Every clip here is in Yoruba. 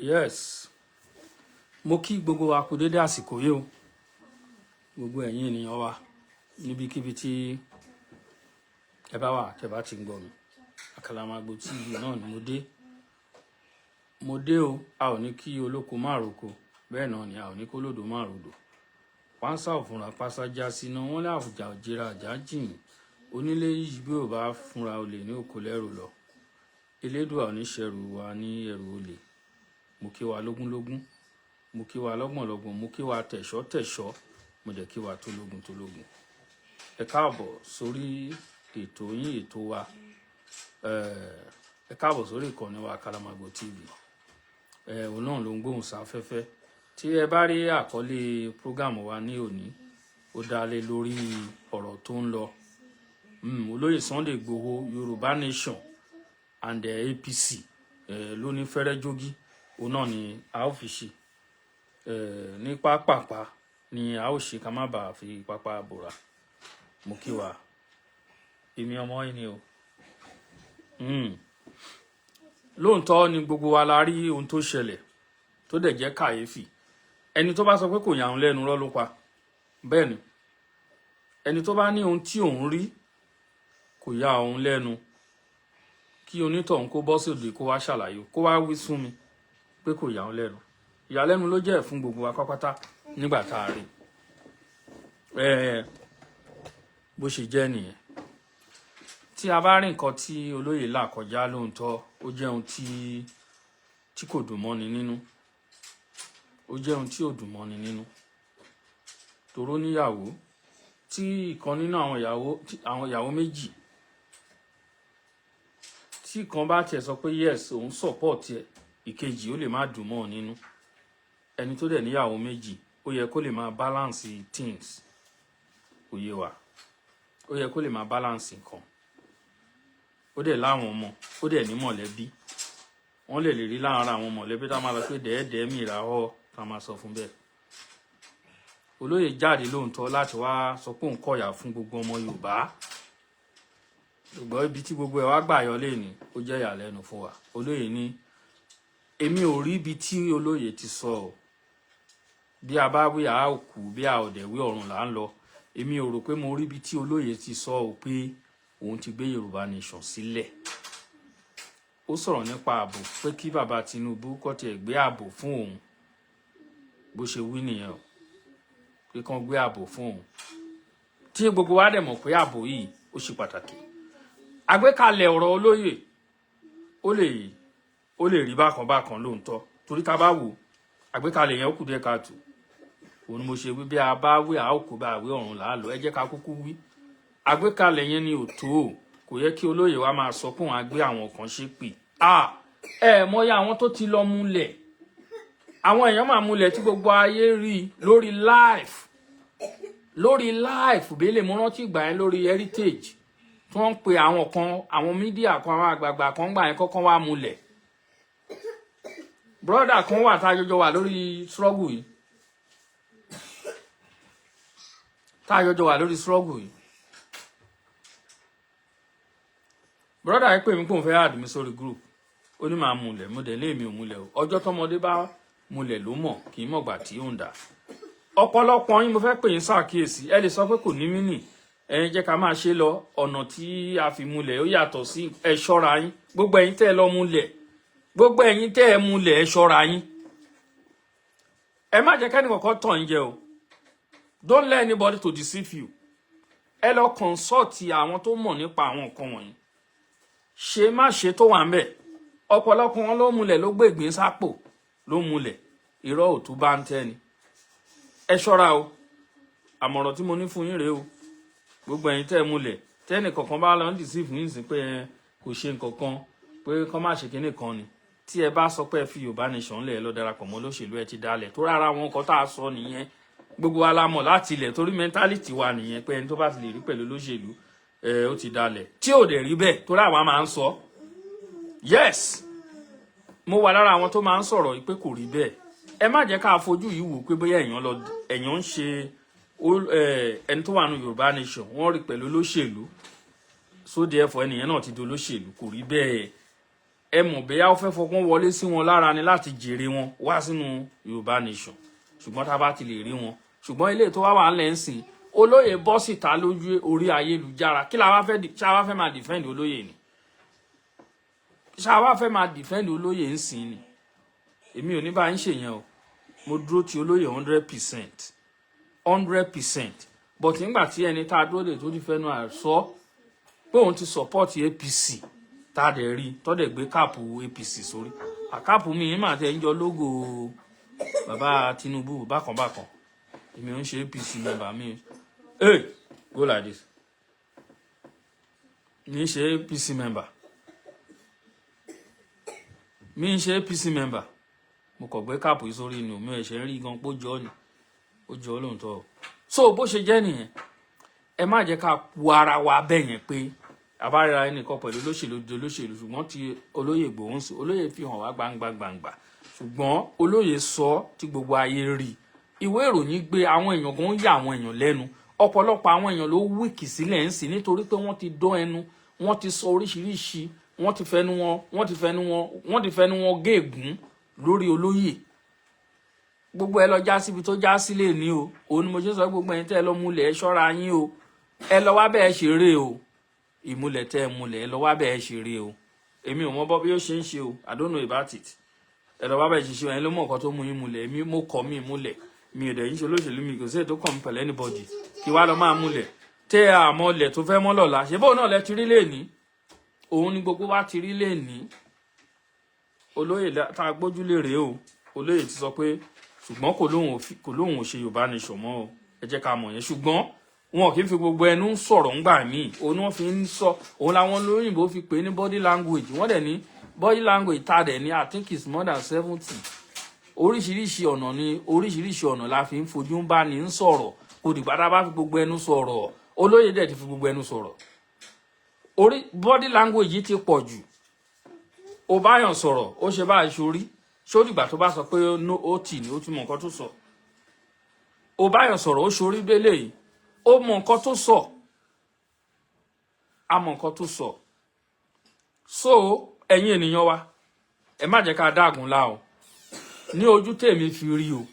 Yes, mo kí gbogbo wa kú dédé àsìkò yìí o, gbogbo ẹ̀yin ènìyàn wa níbikíbi tí ẹ bá wà tẹ́ bá ti ń gbọ́ mi. Àkàlàmàgbò TV náà ni mo dé o. A ò ní kí olóko má roko, bẹ́ẹ̀ náà ni a ò ní kó lódò má rodò. Pánsá òfúnra pásá já síná, wọ́n lé àfùjà òjìra àjà jìn. Onílé yìí bí ò bá fúnra olè ní òkò lẹ́rù lọ. Elédùà ò ní ṣẹrù wa ní ẹrù olè. Mo kí wa lógúnlógún, mo kí wa lọ́gbọ̀nlọ́gbọ̀n, mo kí wa tẹ̀ṣọ́, mo dẹ̀ kí wa tólógun. Ẹ káàbọ̀ sórí ètò yín, ètò wa. Ẹ káàbọ̀ sórí ìkànnì wa Àkàlàmàgbò TV. Òun náà ló ń gbóhùn sáfẹ́fẹ́. Tí ẹ bá rí àkọlé program wa ní òní, ó dá lé lórí ọ̀rọ̀ tó ń lọ. Olóyè Sunday Igboho, Yorùbá Nation and APC ló ní fẹ́rẹ́ jogi. Òun náà ni a ó fi ṣe. Ní pápápá ni a ó ṣe ká má bàa fi pápá bòrà. Mo kí wa. Èmi ọmọ yín ni o. Lóòótọ́ ni gbogbo wa la rí ohun tó ṣẹlẹ̀ tó dẹ̀ jẹ́ kàyéfì. Ẹni tó bá sọ pé kò yà òun lẹ́nu rọ́ ló pa. Bẹ́ẹ̀ ni. Ẹni tó bá ní ohun tí òun rí kò yà òun lẹ́nu, kí onítọ̀hún kó bọ́ sóde kó wá ṣàlàyé, kó wá wí fún mi pé kò yà òun lẹ́nu. Ìyàlẹ́nu ló jẹ́ fún gbogbo wa pápátá nígbà tá a rí. Bó ṣe jẹ́ nìyẹn. Tí a bá rí nǹkan tí olóyè là kọjá lóòótọ́, ó jẹ́ ohun tí kò dùn mọ́ni nínú. Ó jẹ́ ohun tí ò dùn mọ́ni nínú. Toró níyàwó tí ìkan nínú àwọn ìyàwó méjì tí kan bá tiẹ̀ sọ pé yes òun support ẹ̀, ìkejì ó lè má dùn mọ́ nínú. Ẹni tó dẹ̀ níyàwó méjì ó yẹ kó lè máa balance things. Ó yé wa. Ó yẹ kó lè máa balance nǹkan. Ó dẹ̀ láwọn ọmọ, ó dẹ̀ ní mọ̀lẹ́bí. Wọ́n lè rí láàárín àwọn mọ̀lẹ́bí tá máa lọ pé dẹ́ẹ̀dẹ́ mìíràn ọ́ tá máa sọ fún bẹ́ẹ̀. Olóyè jáde lóòótọ́ láti wá sọ pé òun kọ̀yà fún gbogbo ọmọ Yorùbá. Ṣùgbọ́n ibi tí gbogbo ẹ̀ wá gbà yọ lé ní ó jẹ́ ìyàlẹ́nu fún wa. Olóyè ní èmi ò rí ibi tí olóyè ti sọ ọ́. Bí a bá wí a ó kú, bí a ò dẹ̀ wí ọ̀run là ń lọ. Èmi ò rò pé mo rí ibi tí olóyè ti sọ ọ́ pé òun ti gbé Yorùbá Nation sílẹ̀. Ó sọ̀rọ̀ nípa ààbò pé kí bàbá Tinubu kó tiẹ̀ gbé ààbò fún òun. Bó ṣe wí nìyẹn o. Pé kán gbé ààbò fún òun. Tí gbogbo wa dẹ̀ mọ̀ pé ààbò yìí ó ṣe pàtàkì. Àgbékalẹ̀ ọ̀rọ̀ olóyè ó lè rí bákan lóòótọ́. Torí ká bá wò àgbékalẹ̀ yẹn ó kù díẹ̀ káàtó. Òun ni mo ṣe wí bí a bá wí a ó kú bá àwé ọ̀run là á lọ. Ẹ jẹ́ ká kúkú wí. Àgbékalẹ̀ yẹn ni ò tó. Kò yẹ kí olóyè wa máa sọ pé òun á gbé àwọn kan ṣépè. Mọ́yá àwọn tó ti lọ múlẹ̀. Àwọn èèyàn máa múlẹ̀ tí gbogbo ayé rí lórí live bẹ́lẹ̀ mo rántí ìgbà yẹn lórí Heritage tí wọ́n ń pe àwọn mídíà kan, àwọn àgbààgbà kan gbà yẹn kọ́kọ́ wá múlẹ̀. Brother kan wà tá a jọjọ wà lórí struggle yìí. Brother yìí pè mí pé òun fẹ́ add mi sórí group. Ó ní máa múlẹ̀, mo dẹ̀ lé mi ò múlẹ̀ o. Ọjọ́ tọmọdé bá múlẹ̀ ló mọ̀, kì í mọ̀gbà tí ó ń dà. Ọ̀pọ̀lọpọ̀ yín mo fẹ́ pè yín ṣàkíyèsí. Ẹ lè sọ pé kò ní mínì. Ẹ jẹ́ ká máa ṣe lọ. Ọ̀nà tí a fi múlẹ̀ ó yàtọ̀ sí ẹ ṣọ́ra yín. Gbogbo ẹ̀yin tẹ́ ẹ lọ múlẹ̀. Gbogbo ẹ̀yin tẹ́ ẹ múlẹ̀ ẹ ṣọ́ra yín. Ẹ má jẹ́ kẹ́ni kankan tàn yín jẹ o. Don't let anybody to deceive you. Ẹ lọ consult àwọn tó mọ̀ nípa àwọn nǹkan wọ̀nyí. Ṣe má ṣe tó wà ńbẹ̀. Ọ̀pọ̀lọpọ̀ wọn ló múlẹ̀ ló gbé ìgbín sápò ló múlẹ̀. Irọ́ ò tún bá ń tẹ́ ni. Ẹ ṣọ́ra o. Àmọ̀ràn tí mo ní fún yín rèé o. Gbogbo ẹ̀yin tẹ́ ẹ múlẹ̀. Tẹ́nì kankan bá lọ ń deceive yín sí pé kò ṣe nǹkan kan, pé kán má ṣe kinní kan ni. Tí ẹ bá sọ pé ẹ fi Yorùbá Nation lẹ̀ lọ darapọ̀ mọ́ olóṣèlú ẹ ti dalẹ̀. Tó rárá wọn nǹkan tá a sọ nìyẹn. Gbogbo wa la mọ̀ láti ilẹ̀ torí mentality wa nìyẹn pé ẹni tó bá ti lè rí pẹ̀lú olóṣèlú ó ti dalẹ̀. Tí ò dẹ̀ rí bẹ́ẹ̀ tó ráwa máa ń sọ. Yes, mo wà lára àwọn tó máa ń sọ̀rọ̀ pé kò rí bẹ́ẹ̀. Ẹ má jẹ́ ká fojú yìí wò pé bóyá èèyàn ń ṣe ẹni tó wà ní Yorùbá Nation wọ́n rí pẹ̀lú olóṣèlú. So therefore ẹnìyẹn náà ti di olóṣèlú. Kò rí bẹ́ẹ̀. ẹ mọ̀ bóyá ó fẹ́ fọgbọ́n wọlé sí wọn lára ni láti jèrè wọn wá sínú Yorùbá nation ṣùgbọ́n tá a bá ti lè rí wọn ṣùgbọ́n ilé tó wá wà ńlẹ̀ ń sìn olóyè bọ́ síta lójú orí ayélujára kí la wá fẹ́ máa defend olóyè ni ṣá wá fẹ́ máa defend olóyè ń sìn ni èmi ò ní bá ń ṣèyẹn o mo dúró ti olóyè 100% but nígbà tí ẹni tá a dúró lè tó ti fẹ́nu àsọ pé òun ti support APC tá a dẹ̀ rí tọ́dẹ̀ gbé káàpù APC sórí àkáàpù mi mà tẹ́ ń jọ lógo bàbá Tinubu bákan èmi ò ń ṣe APC member mi hey go like this mi ń ṣe APC member mo kàn gbé káàpù yìí sórí inú mi ẹ̀ṣẹ̀ ń rí gan pó jọ ni ó jọ lóòótọ́ so bó ṣe jẹ́ nìyẹn ẹ má jẹ́ ká wu ara wa bẹ́ẹ̀ yẹn pé àbárera ẹnìkan pẹ̀lú olóṣèlú ṣùgbọ́n ti olóyè Ìgbòho sí olóyè fi hàn wá gbangba ṣùgbọ́n olóyè sọ tí gbogbo ayé rí ìwé ìròyìn gbé àwọn èèyàn gan yà àwọn èèyàn lẹ́nu ọ̀pọ̀lọpọ̀ àwọn èèyàn ló wíkì sílẹ̀ ń sìn nítorí pé wọ́n ti dán ẹnu wọ́n ti sọ oríṣiríṣi wọ́n ti fẹnu wọn géègún lórí olóyè gbogbo ẹ lọ já síbi tó já sílé ní o òun ni mo ṣe sọ gbogbo ẹ̀yin tẹ́ ẹ lọ múlẹ̀ ẹ ṣọ́ra yín o ẹ lọ wá bẹ́ẹ̀ ṣeré o ìmúlẹ̀ tẹ́ ẹ múlẹ̀ ẹ lọ wá bẹ́ẹ̀ ṣeré o èmi ò mọ bọ́ bí ó ṣe ń ṣe o I don't know about it ẹ lọ wá bẹ́ẹ̀ ṣe ṣe ẹ̀yin ló mọ̀ nǹkan tó mú yín múlẹ̀ èmi mo kọ́ mi múlẹ̀ mi ò dẹ̀ yín ṣe olóṣèlú mi kò sí ètò kàn pẹ̀lú anybody kí wá lọ máa múlẹ̀ tẹ́ àmọ́ lẹ̀ tó fẹ́ mọ́ lọ́la ṣe bóun náà lẹ ti rí lẹ́ẹ̀ní òun ni gbogbo wa ti rí lẹ́ẹ̀ní olóyè tá a gbójúlé rèé o olóyè ti sọ pé ṣùgbọ́n kò lóhùn ò ṣe Yorùbá nation mọ́ o ẹ jẹ́ ká mọ̀ yẹn ṣùgbọ́n wọn kì í fi gbogbo ẹnu sọ̀rọ̀ ńgbà míì òun wọn fi ń sọ òun làwọn olóyìnbó fi pè ní body language wọ́n dẹ̀ ní body language tá a dẹ̀ ní I think it's more than 70 oríṣiríṣi ọ̀nà la fi ń fojú ń bá ní ń sọ̀rọ̀ kò dìgbà tá a bá fi gbogbo ẹnu sọ̀rọ̀ olóyè dẹ̀ ti fi gbogbo ẹnu sọ̀rọ̀ body language yìí ti pọ̀ jù ó báyàn sọ̀rọ̀ ó ṣe báyìí sórí dìgbà tó bá sọ pé ó tì ní ó ti mọ nǹkan tó sọ ó báyàn sọ̀rọ̀ ó ṣorí délé yìí ó mọ nǹkan tó sọ a mọ nǹkan tó sọ so ẹ̀yin ènìyàn wa ẹ má jẹ́ ká dágun lá o ní ojú tèmi fi rí o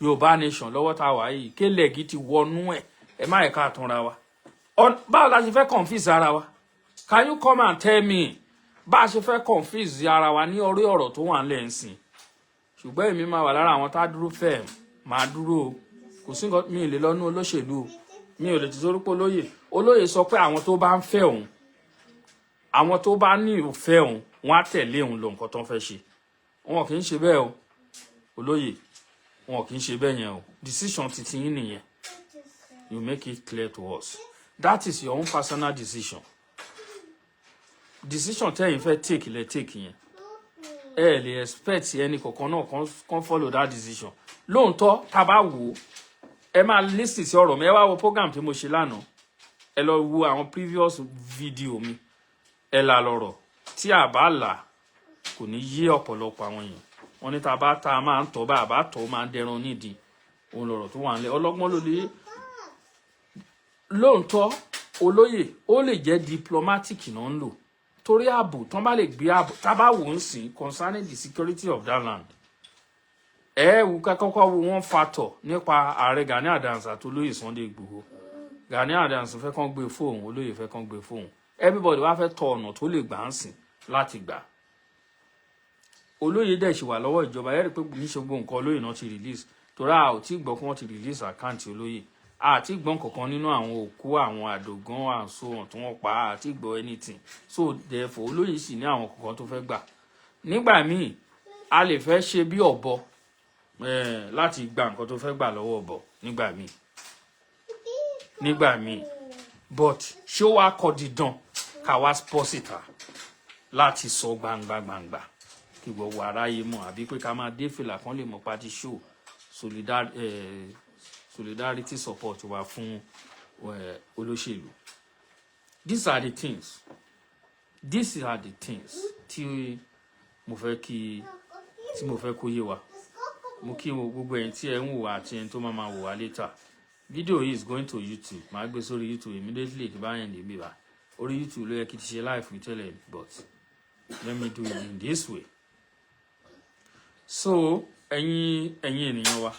Yorùbá nation lọ́wọ́ tá a wà yìí kélẹ̀gì ti wọnú ẹ má yẹ ká túnra wa báwo la ṣe fẹ́ confuse ara wa can you come and tell me bá a ṣe fẹ́ confuse ara wa ní orí ọ̀rọ̀ tó wà ńlẹ̀ ń sìn ṣùgbọ́n èmi máa wà lára àwọn tá a dúró fẹ́ máa dúró o kò sí nǹkan mi ì lè lọ́nú olóṣèlú o mi ò lè ti torí pé olóyè sọ pé àwọn tó bá ń fẹ́ òun àwọn tó bá ní ìfẹ́ òun wọ́n á tẹ̀lé òun lọ nǹkan tó ń fẹ́ ṣe wọn kì í ṣe bẹ́ẹ̀ o olóyè wọn kì í ṣe bẹ́ẹ̀ yẹn o decision ti yín nìyẹn you make it clear to us that is your own personal decision tẹ́yin fẹ́ take lẹ take yẹn ẹ lè expect ẹni kọ̀ọ̀kan náà kan follow that decision lóòótọ́ tá a bá wò ó ẹ máa listen sí ọ̀rọ̀ mi ẹ wá wo program tí mo ṣe lánàá ẹ lọ wo àwọn previous video mi ẹ là lọ́rọ̀ tí a bá là kò ní yé ọ̀pọ̀lọpọ̀ àwọn èèyàn wọn ní tá a máa ń tọ́ bá a bá tọ́ máa ń dẹran nídìí òun lọ̀rọ̀ tó wà nílẹ̀ ọlọ́gbọ́n ló lè lóòótọ́ olóyè ó lè jẹ́ diplomatic náà ń lò torí ààbò tán bá lè gbé ààbò tá bá wò ń sìn concerning the security of that land wù kọ́kọ́ wo wọ́n fatọ̀ nípa ààrẹ Gani Adams àti olóyè Sunday Igboho Gani Adams fẹ́ kàn gbé fóun olóyè fẹ́ kàn gbé fóun everybody wá fẹ́ tọ ọ̀nà tó lè gbà ń sìn láti gbà olóyè dẹ̀ ṣì wà lọ́wọ́ ìjọba ẹ rí pé ní ṣe gbogbo nǹkan olóyè náà ti release torí a ò tí gbọ́ pé wọ́n ti release àkáǹtì olóyè àti gbọ́n kankan nínú àwọn òkú àwọn àdògán àsòwọ̀n tí wọ́n pa àti gbọ́ anything so therefore olóyè sì ní àwọn kankan tó fẹ́ gbà nígbà míì a lè fẹ́ ṣe bí ọ̀bọ láti gba nǹkan tó fẹ́ gbà lọ́wọ́ ọ̀bọ nígbà míì but ṣé ó wá kọ́ dídán ká wá pọ́ síta láti sọ gbangba kí gbogbo aráyé mọ̀ àbí pé ká máa dé fìlà kan lè mọ̀ party show solidarity support wa fún olóṣèlú. These are the things tí mo fẹ́ kó yé wa mo kí gbogbo ẹ̀yin tí ẹ ń wò wá àti ẹni tó máa wò wá later video is going to YouTube màá gbé sórí YouTube immediately kí bá yẹn lè gbé wa orí YouTube ló yẹ kí ti ṣe live tẹ́lẹ̀ but let me do it in this way. So ẹ̀yin ènìyàn wa,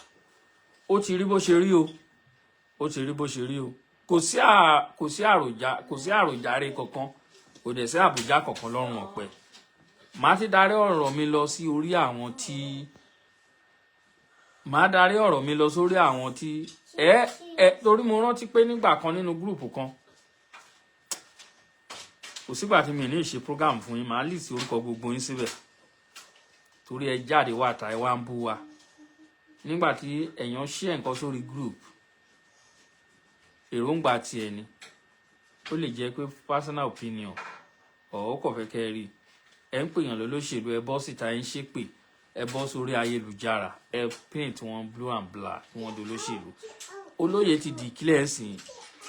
ó ti rí bó ṣe rí o, ó ti rí bó ṣe rí o. Kò sí àròjàre kankan, kò dẹ̀ sí àbùjá kankan lọ́rùn ọ̀pẹ. Màá ti darí ọ̀rọ̀ mi lọ sí orí àwọn tí torí mo rántí pé nígbà kan nínú gúrùpù kan kò sígbà tí mi ní ṣe program fún yín, màá lì sí orúkọ gbogbo yín síbẹ̀ torí ẹ jáde wá ta ẹ wá ń bú wa nígbà tí èèyàn share nǹkan sórí group èròǹgbà tiẹ̀ ni ó lè jẹ́ pé personal opinion ó kò fẹ́ kẹ́ rí ẹ ń pèèyàn lólóṣèlú ẹ bọ́ síta ẹ ń ṣépè ẹ bọ́ sórí ayélujára ẹ paint wọn blue and black wọn dolóṣèlú. Olóyè ti declare sí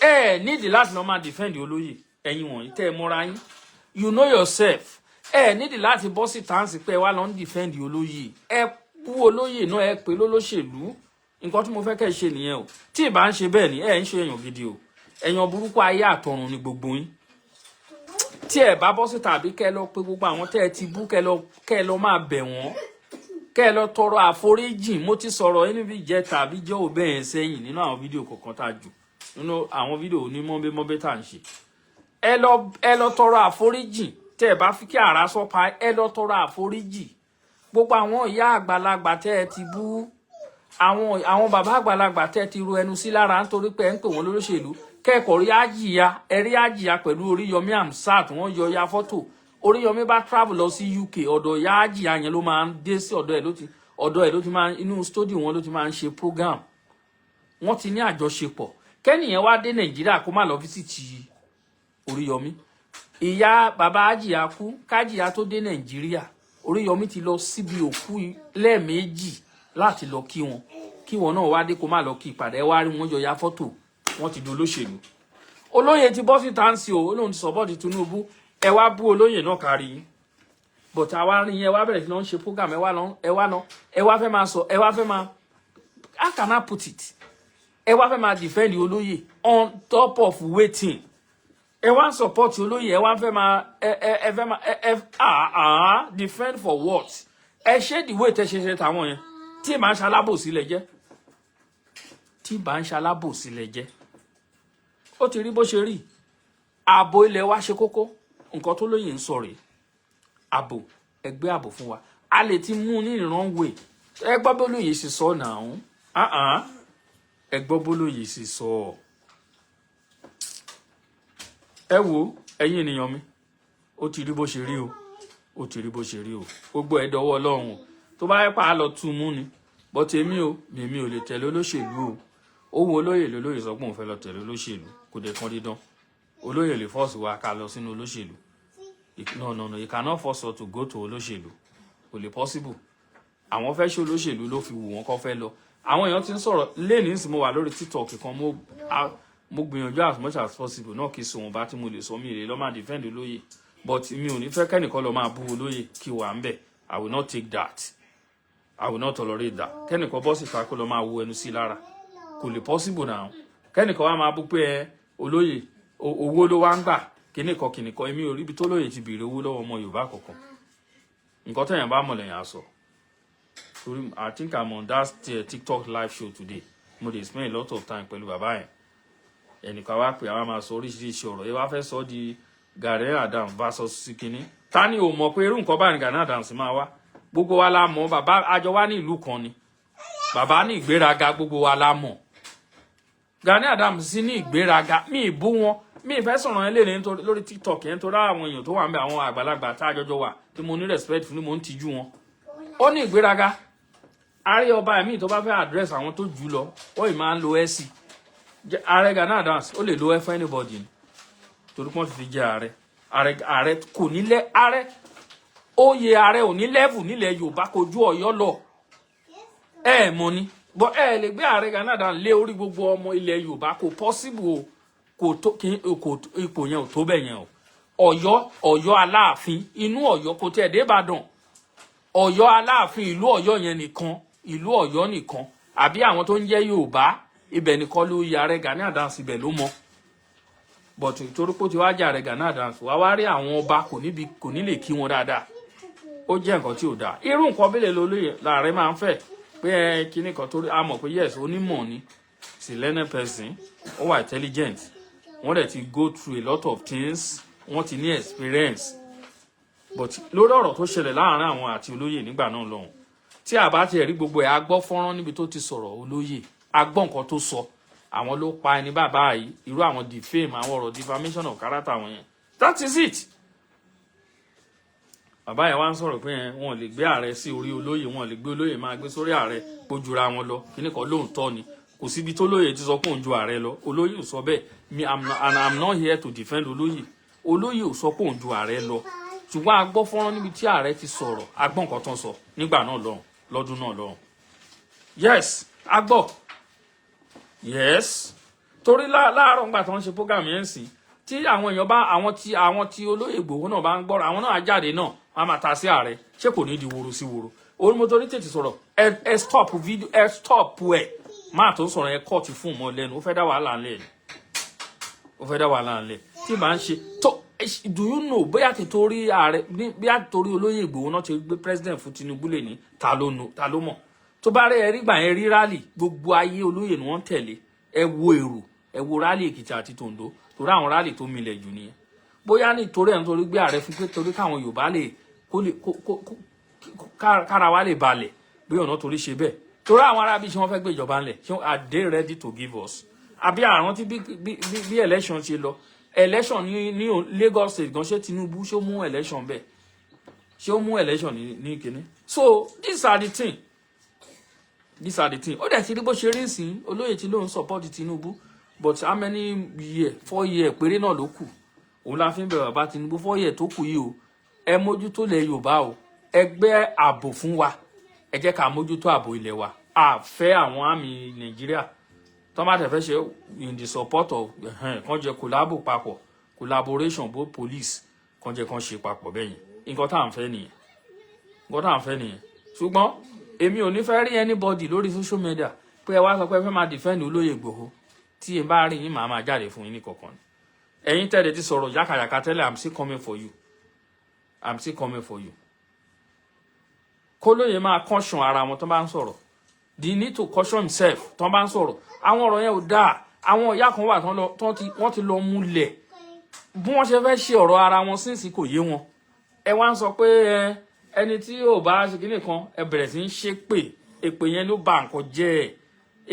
ẹ nídìí láti lọ máa defend olóyè ẹ̀yin wọ̀nyí tẹ́ ẹ mọ́ra yín, you know yourself. Ẹ nídìí láti bọ́ síta ń sì pé wá lọ ń defend olóyè, ẹ bú olóyè náà ẹ pè lólóṣèlú. Nǹkan tí mo fẹ́ kẹ́ ṣe nìyẹn o. Tí ìbá ń ṣe bẹ́ẹ̀ ni ẹ ń ṣe èèyàn gidi o, èèyàn burúkú ayé àtọ̀run ni gbogbo yín. Tí ẹ bá bọ́ síta àbí kẹ́ lọ pé gbogbo àwọn tẹ́ ẹ ti bú kẹ́ lọ máa bẹ̀ wọ́n, kẹ́ lọ tọrọ àforíjì. Mo ti sọ̀rọ̀ ẹni bí jẹ́ tàbí jẹ́ òbẹ́ yẹn sẹ́yìn nínú àwọn fídíò kọ̀ọ̀kan tá a jù nínú àwọn fídíò onímọ̀bẹ́mọ̀bẹ́ tá à ń ṣe. Ẹ lọ tọrọ àforíjì. Tẹ́ ẹ bá fi kí ara sọ́pa ẹ lọ tọrọ àforíjì. Gbogbo àwọn ìyá àgbàlagbà tẹ́ ẹ ti bú, àwọn bàbá àgbàlagbà tẹ́ ẹ ti ru ẹnu sí lára nítorí pé ẹ ń pè wọ́n lólóṣèlú, kẹ́kọ̀ọ́ rí àjìyà pẹ̀lú Oríyọmí Hamzat. Wọ́n yọ ya fọ́tò. Oríyọmí bá travel lọ sí UK, ọ̀dọ̀ ìyá àjìyà yẹn ló máa ń dé sí, ọ̀dọ̀ ẹ̀ ló ti máa ń inú studio wọn ló ti máa ń ṣe program. Wọ́n ti ní àjọṣepọ̀. Kẹ́nìyẹn wá dé Nàìjíríà kó má lọ fíṣítì Oríyọmí. Ìyá bàbá àjìyà kú, kájìyà tó dé Nàìjíríà, Oríyọmí ti lọ síbi òkú lẹ́ẹ̀mejì láti lọ kí wọn náà wá dé kó má lọ kí ìpàdé wá rí wọn yọ ya fọ́tò. Wọ́n ti dolóṣèlú. Olóyè ti bọ́ sí táǹsì o, Ọlọ́run ti sọ́pọ́ọ̀tì Tinubu. Ẹ wá bú olóyè náà kárí yín, but àwa rí yín, ẹ wá bẹ̀rẹ̀ sí lọ ń ṣe program, ẹ wá fẹ́ máa sọ, how can I put it? Ẹ wá fẹ́ máa defend olóyè on top of waiting. Ẹ wá support olóyè, ẹ wá fẹ́ máa defend for what? Ẹ ṣe the way tẹ́ ṣe tàwọn yẹn tí màá ṣalábòsí lẹ jẹ́, ó ti rí bó ṣe rí. Ààbò ilẹ̀ wa ṣe kókó. Nǹkan tó lóyè ń sọ rèé, ààbò, ẹgbẹ́ ààbò fún wa. A lè ti mú ní ìrànwé. Ẹ gbọ́ bó lóyè sì sọ náà. Ẹ gbọ́ bó lóyè sì sọ. Ẹ wo ẹ̀yin ènìyàn mi, ó ti rí bó ṣe rí o, ó ti rí bó ṣe rí o. Gbogbo ẹ̀ dọwọ́ Ọlọ́run o. Tó bá yẹ pa á lọ tú mú ni, but èmi ò lè tẹ̀lé olóṣèlú o. Owó olóyè lólóyè sọ pé òun fẹ́ lọ tẹ̀lé olóṣèlú, kò dé kan dídán. Olóyè lè force wa ká lọ sínú olóṣèlú. No, you cannot force us to go to olóṣèlú. Kò lè possible. Àwọn fẹ́ ṣe olóṣèlú ló fi wù wọ́n kó fẹ́ lọ. Àwọn èèyàn ti ń sọ̀rọ̀ lẹ́ni sì mo wà lórí TikTok kan, mo gbìyànjú as much as possible náà kí sòun bá tí mo lè sọ mi lè lọ máa defend olóyè, but mi ò ní fẹ́ kẹ́nìkan lọ máa bú olóyè kí wà ń bẹ̀. I will not take that. I will not tolerate that. Kẹ́nìkan bọ́ síta kó lọ máa wo ẹnu sí lára. Kò lè possible now. Kẹ́nìkan wá máa bú pé olóyè owó ló wá ń gbà kìnìkan èmi ò rí ibi tó lóye ti bèrè owó lọ́wọ́ ọmọ Yorùbá kankan. Nǹkan tẹ́yàn bá mọ̀ lẹ́yìn àsọ. I think I'm on that TikTok live show today. Mo dey spend a lot of time pẹ̀lú bàbá yẹn. Ẹnìkan wá pé àwa máa sọ oríṣiríṣi ọ̀rọ̀. Ẹ wá fẹ́ sọ di Gani Adams versus Sikini. Ta ni ò mọ̀ pé irú nǹkan bá ní Gani Adams máa wá? Gbogbo wa la mọ̀, bàbá àjọ wá ní ìlú kan ni. Bàbá ní ìgbéraga, gbogbo wa la mọ̀. Gani Adams sí ní ìgbéraga, mi ì bú wọn. Mi ì fẹ́ sọ̀rọ̀ yẹn léèrè lórí TikTok yẹn torí àwọn èèyàn tó wà ń bẹ, àwọn àgbàlagbà tá àjọjọ wà tí mo ní respect fún, ni mo ń tijú wọn. Ó ní ìgbéraga. Ààrẹ ọba ẹ̀mí tó bá fẹ́ address àwọn tó jù lọ, ó ì máa ń lo ẹ̀sì. Ààrẹ Gani Adams ó lè lo ẹ fún anybody ni. Torí pọ́n ti fi jẹ́ ààrẹ kò nílẹ̀ ààrẹ. Oyè ààrẹ ò ní level nílẹ̀ Yorùbá kojú Ọ̀yọ́ lọ. Ẹ mọ̀ ni. But ẹ lè gbé ààrẹ Gani Adams lé orí gbogbo ọmọ ilẹ̀ Yorùbá, kò possible o. Ipò yẹn ò tó bẹ́ẹ̀ yẹn o. Ọ̀yọ́ Aláàfin, inú Ọ̀yọ́ kò tẹ̀ dé Ìbàdàn. Ọ̀yọ́ Aláàfin, ìlú Ọ̀yọ́ yẹn nìkan, ìlú Ọ̀yọ́ nìkan. Àbí àwọn tó ń jẹ́ Yorùbá, ibẹ̀ nìkan ló yẹ ààrẹ Gani Adams, ibẹ̀ ló mọ̀. but torí pé ó ti wá jà rẹ̀ Gani Adams wá rí àwọn ọba kò ní lè kí wọn dáadáa ó jẹ́ nǹkan tí ò dáa irú nǹkan bílẹ̀ lólóyè láàrẹ máa ń fẹ́ pé kíní kan torí a mọ̀ pé yes onímọ̀ ni sì learned person ó wà intelligent wọ́n dẹ̀ ti go through a lot of things wọ́n ti ní experience but lórí ọ̀rọ̀ tó ṣẹlẹ̀ láàrin àwọn àti olóyè nígbà náà lọ́hùn tí a bá ti rí gbogbo ẹ̀ a gbọ́ fọ́nrán níbi tó ti sọ̀rọ̀ olóyè a gbọ́ nǹkan tó sọ àwọn ló pa ẹni bàbá yìí irú àwọn defame àwọn ọ̀rọ̀ defamation of character wọn yẹn that is it bàbá yẹn wá ń sọ̀rọ̀ pé wọn lè gbé ààrẹ sí orí olóyè wọn lè gbé olóyè máa gbé sórí ààrẹ pójúra wọn lọ kíní kan lóòótọ́ ni kò síbi tó lóyè ti sọ pé òun ju ààrẹ lọ olóyè ò sọ bẹ́ẹ̀ I'm not here to defend olóyè ò sọ pé òun ju ààrẹ lọ ṣùgbọ́n a gbọ́ fọ́nrán níbi tí ààrẹ ti sọ̀rọ̀ a gbọ́ nǹkan tán sọ nígbà náà lọ́hùn lọ́dún náà lọ́hùn yes a gbọ́ yes torí láàárọ̀ ńgbà tó ń ṣe program yẹn sí tí àwọn èèyàn bá àwọn tí olóyè Ìgbòho náà bá ń gbọ́rọ̀ àwọn náà á jáde náà wọ́n á máa ta sí ààrẹ ṣé kò ní di woro sí woro òun mo torí tètè sọ̀rọ̀ ẹ stop video ẹ stop ẹ máa tó ń sọ̀rọ̀ ẹ kọ́ọ̀tì fún ọmọ lẹ́nu ó fẹ́ dá wàhálà ńlẹ̀ tí màá ń ṣe tó do you know bóyá ti torí ààrẹ bóyá torí olóyè Ìgbòho náà ti gbé president fún Tinubu lè ní ta ló mọ̀ tó bá rẹ ẹ rí gbà yẹn rí rally gbogbo ayé olóyè ni wọ́n tẹ̀lé ẹ wo èrò ẹ wo rally Èkìtì àti Tòǹdó torí àwọn rally tó milẹ̀ jù nìyẹn bóyá nítorí ẹ̀ ń torí gbé ààrẹ fún pé torí káwọn Yorùbá lè kára wa lè balẹ̀ bóyá ọ̀nà torí ṣe bẹ́ẹ̀ torí àwọn arábí ṣé wọ́n fẹ́ gbé ìjọba ńlẹ̀ ṣé are they ready to give us àbí àwọn tí bí election ṣe lọ election ní Lagos State gan ṣé Tinubu ṣé ó mú election bẹ́ẹ̀ ṣé ó mú election ní kíní so these are the thing ó dẹ̀ ti rí bó ṣe rí sí olóyè tí ló ń support Tinubu but how many year 4 year péré náà ló kù òun la fi ń bẹ̀rẹ̀ bàbá Tinubu 4 year tó kù yìí o ẹ mójútó lẹ̀ Yorùbá o ẹgbẹ́ ààbò fún wa ẹ jẹ́ ká mójútó ààbò ilẹ̀ wa a fẹ́ àwọn àmì Nàìjíríà tó bá tẹ̀ fẹ́ ṣe in the support of kan jẹ́ collaboration both police kan jẹ́ kan ṣe papọ̀ bẹ́yìn nǹkan tá à ń fẹ́ nìyẹn ṣùgbọ́n èmi ò ní fẹ́ rí anybody lórí social media pé ẹ wá sọ pé ẹ fẹ́ máa defend olóyè Ìgbòho tí ẹ bá rí yín máa jáde fún yín ní kọ̀ọ̀kan ẹ̀yin tẹ́lẹ̀ ti sọ̀rọ̀ yákàyàká tẹ́lẹ̀ I'm still coming for you kólóyè máa caution ara wọn tó bá ń sọ̀rọ̀ they need to caution himself tó bá ń sọ̀rọ̀ àwọn ọ̀rọ̀ yẹn ò dáa àwọn ìyá kan wà wọ́n ti lọ múlẹ̀ bí wọ́n ṣe fẹ́ ṣe ọ̀rọ̀ ara wọn sínsì kò yé wọn ẹ wá ń sọ pé ẹni tí ò bá ṣe kíní kan ẹ bẹ̀rẹ̀ sí ń ṣépè èpè yẹn ló bà nǹkan jẹ́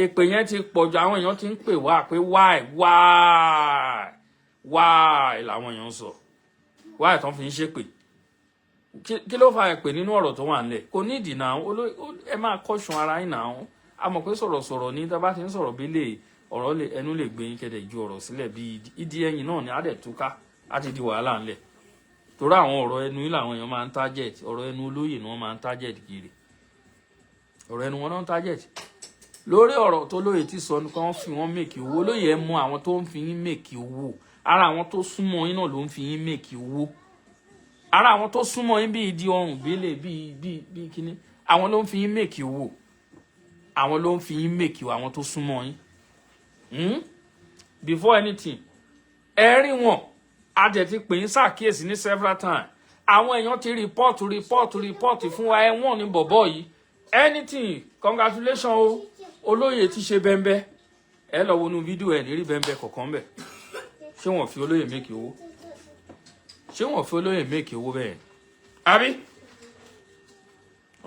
èpè yẹn ti pọ̀jù àwọn èèyàn ti ń pè wá pé why làwọn èèyàn sọ why tán fi ń ṣépè kí ló fa èpè nínú ọ̀rọ̀ tó wà nílẹ̀ kò ní ìdì náà ẹ máa kọ́ṣun ara yín náà a mọ̀ pé sọ̀rọ̀ ní tá bá ti ń sọ̀rọ̀ bí ọ̀rọ̀ ẹnu lè gbé yín kẹ́dẹ̀ ju ọ̀rọ̀ sílẹ̀ bí ìdí ẹ̀yìn náà ni á dẹ̀ túká á ti di wàhálà ńlẹ̀ torí àwọn ọ̀rọ̀ ẹnu yìí làwọn èèyàn máa ń target ọ̀rọ̀ ẹnu olóyè ni wọ́n máa ń target kiri ọ̀rọ̀ ẹnu wọn náà ń target lórí ọ̀rọ̀ tó lóye tí sọ ní kan fi wọ́n mèkì owó lóye ẹ mọ àwọn tó ń fi yín mèkì owó ara àwọn tó súnmọ́ yín náà ló ń fi yín mèkì owó ara àwọn tó súnmọ́ yín bí ìdí ọrùn gbélé bí kíní àwọn ló ń fi yín mèkì owó àwọn ló ń fi yín mèkì owó àwọn tó súnmọ́ yín before anything ẹ rí wọn a dẹ̀ ti pè yín ṣàkíyèsí ní several times àwọn èèyàn ti report fún wa ẹ̀wọ̀n ní bọ̀bọ̀ yìí anything congratulations o olóyè ti ṣe bẹ́ńbẹ́ ẹ lọ wọnú fídíò ẹ̀ ní rí bẹ́ńbẹ́ kọ̀ọ̀kan bẹ̀ ṣé wọ́n fi olóyè méèkì owó bẹ́ẹ̀ àbí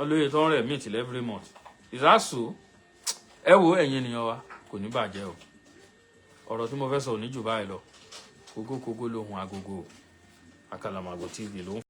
olóyè tó ń rẹ̀ meet every month ìsásù ẹ wo ẹ̀yin ènìyàn wa kò ní bàjẹ́ o ọ̀rọ̀ tí mo fẹ́ sọ ò ní jù báyìí lọ kógókógó lóhun agogo Àkàlàmàgbò TV ló ń